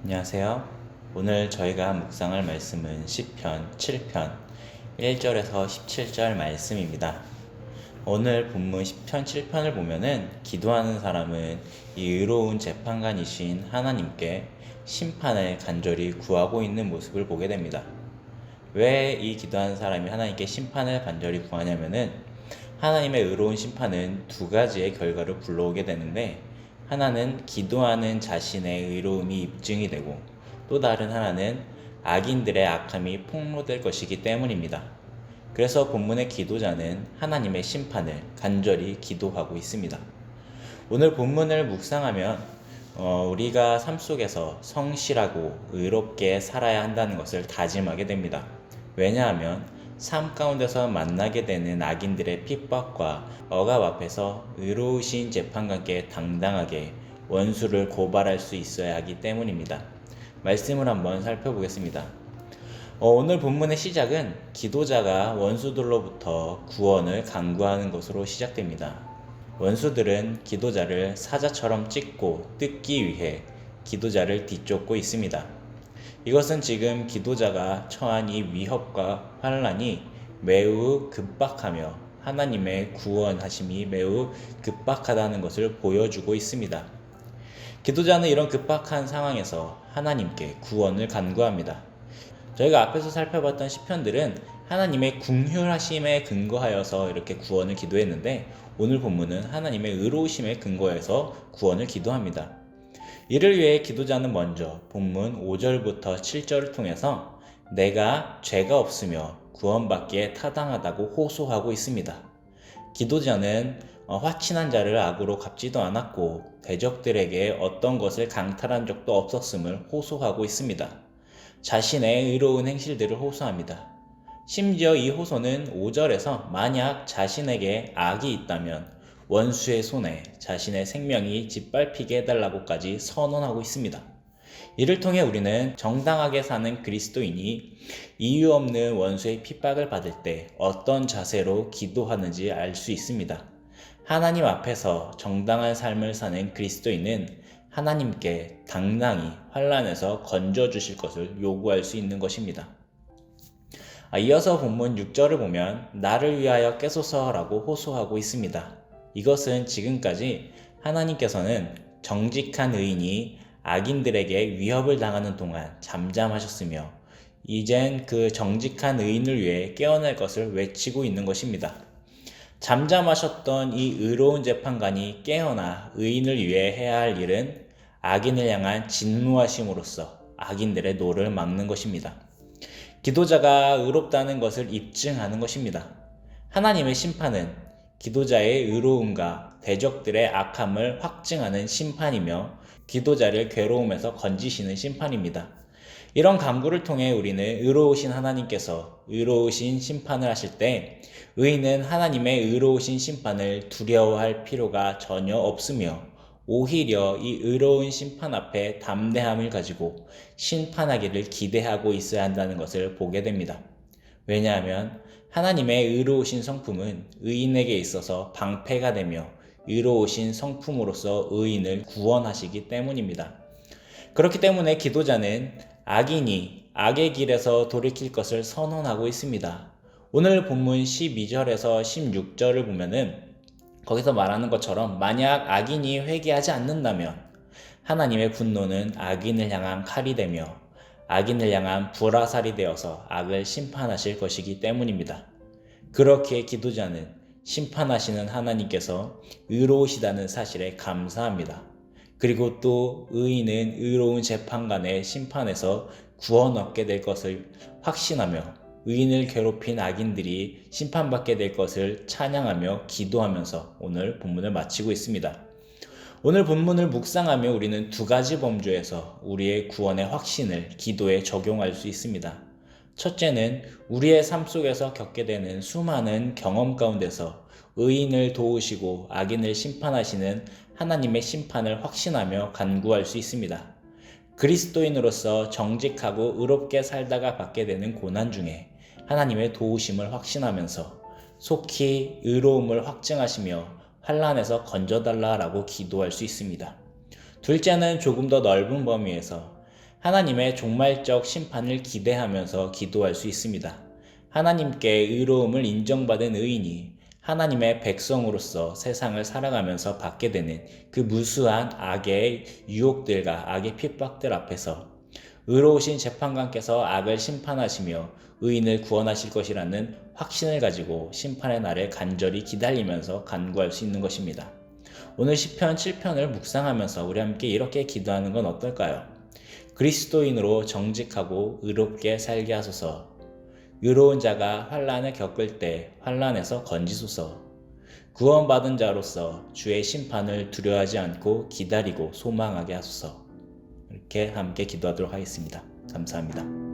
안녕하세요. 오늘 저희가 묵상할 말씀은 시편 7편 1절에서 17절 말씀입니다. 오늘 본문 시편 7편을 보면은 기도하는 사람은 이 의로운 재판관이신 하나님께 심판을 간절히 구하고 있는 모습을 보게 됩니다. 왜 이 기도하는 사람이 하나님께 심판을 간절히 구하냐면은 하나님의 의로운 심판은 두 가지의 결과를 불러오게 되는데, 하나는 기도하는 자신의 의로움이 입증이 되고, 또 다른 하나는 악인들의 악함이 폭로될 것이기 때문입니다. 그래서 본문의 기도자는 하나님의 심판을 간절히 기도하고 있습니다. 오늘 본문을 묵상하면 우리가 삶 속에서 성실하고 의롭게 살아야 한다는 것을 다짐하게 됩니다. 왜냐하면 삶 가운데서 만나게 되는 악인들의 핍박과 억압 앞에서 의로우신 재판관께 당당하게 원수를 고발할 수 있어야 하기 때문입니다. 말씀을 한번 살펴보겠습니다. 오늘 본문의 시작은 기도자가 원수들로부터 구원을 간구하는 것으로 시작됩니다. 원수들은 기도자를 사자처럼 찢고 뜯기 위해 기도자를 뒤쫓고 있습니다. 이것은 지금 기도자가 처한 이 위협과 환난이 매우 급박하며 하나님의 구원하심이 매우 급박하다는 것을 보여주고 있습니다. 기도자는 이런 급박한 상황에서 하나님께 구원을 간구합니다. 저희가 앞에서 살펴봤던 시편들은 하나님의 긍휼하심에 근거하여서 이렇게 구원을 기도했는데, 오늘 본문은 하나님의 의로우심에 근거해서 구원을 기도합니다. 이를 위해 기도자는 먼저 본문 5절부터 7절을 통해서 내가 죄가 없으며 구원받기에 타당하다고 호소하고 있습니다. 기도자는 화친한 자를 악으로 갚지도 않았고 대적들에게 어떤 것을 강탈한 적도 없었음을 호소하고 있습니다. 자신의 의로운 행실들을 호소합니다. 심지어 이 호소는 5절에서 만약 자신에게 악이 있다면 원수의 손에 자신의 생명이 짓밟히게 해달라고까지 선언하고 있습니다. 이를 통해 우리는 정당하게 사는 그리스도인이 이유 없는 원수의 핍박을 받을 때 어떤 자세로 기도하는지 알 수 있습니다. 하나님 앞에서 정당한 삶을 사는 그리스도인은 하나님께 당당히 환난에서 건져주실 것을 요구할 수 있는 것입니다. 이어서 본문 6절을 보면 나를 위하여 깨소서라고 호소하고 있습니다. 이것은 지금까지 하나님께서는 정직한 의인이 악인들에게 위협을 당하는 동안 잠잠하셨으며 이젠 그 정직한 의인을 위해 깨어날 것을 외치고 있는 것입니다. 잠잠하셨던 이 의로운 재판관이 깨어나 의인을 위해 해야 할 일은 악인을 향한 진노하심으로써 악인들의 노를 막는 것입니다. 기도자가 의롭다는 것을 입증하는 것입니다. 하나님의 심판은 기도자의 의로움과 대적들의 악함을 확증하는 심판이며 기도자를 괴로움에서 건지시는 심판입니다. 이런 간구를 통해 우리는 의로우신 하나님께서 의로우신 심판을 하실 때 의인은 하나님의 의로우신 심판을 두려워할 필요가 전혀 없으며 오히려 이 의로운 심판 앞에 담대함을 가지고 심판하기를 기대하고 있어야 한다는 것을 보게 됩니다. 왜냐하면 하나님의 의로우신 성품은 의인에게 있어서 방패가 되며 의로우신 성품으로서 의인을 구원하시기 때문입니다. 그렇기 때문에 기도자는 악인이 악의 길에서 돌이킬 것을 선언하고 있습니다. 오늘 본문 12절에서 16절을 보면은 거기서 말하는 것처럼 만약 악인이 회개하지 않는다면 하나님의 분노는 악인을 향한 칼이 되며 악인을 향한 불화살이 되어서 악을 심판하실 것이기 때문입니다. 그렇게 기도자는 심판하시는 하나님께서 의로우시다는 사실에 감사합니다. 그리고 또 의인은 의로운 재판관의 심판에서 구원 얻게 될 것을 확신하며 의인을 괴롭힌 악인들이 심판받게 될 것을 찬양하며 기도하면서 오늘 본문을 마치고 있습니다. 오늘 본문을 묵상하며 우리는 두 가지 범주에서 우리의 구원의 확신을 기도에 적용할 수 있습니다. 첫째는 우리의 삶 속에서 겪게 되는 수많은 경험 가운데서 의인을 도우시고 악인을 심판하시는 하나님의 심판을 확신하며 간구할 수 있습니다. 그리스도인으로서 정직하고 의롭게 살다가 받게 되는 고난 중에 하나님의 도우심을 확신하면서 속히 의로움을 확증하시며 환난에서 건져달라라고 기도할 수 있습니다. 둘째는 조금 더 넓은 범위에서 하나님의 종말적 심판을 기대하면서 기도할 수 있습니다. 하나님께 의로움을 인정받은 의인이 하나님의 백성으로서 세상을 살아가면서 받게 되는 그 무수한 악의 유혹들과 악의 핍박들 앞에서 의로우신 재판관께서 악을 심판하시며 의인을 구원하실 것이라는 확신을 가지고 심판의 날을 간절히 기다리면서 간구할 수 있는 것입니다. 오늘 시편 7편을 묵상하면서 우리 함께 이렇게 기도하는 건 어떨까요? 그리스도인으로 정직하고 의롭게 살게 하소서. 의로운 자가 환난을 겪을 때 환난에서 건지소서. 구원받은 자로서 주의 심판을 두려워하지 않고 기다리고 소망하게 하소서. 이렇게 함께 기도하도록 하겠습니다. 감사합니다.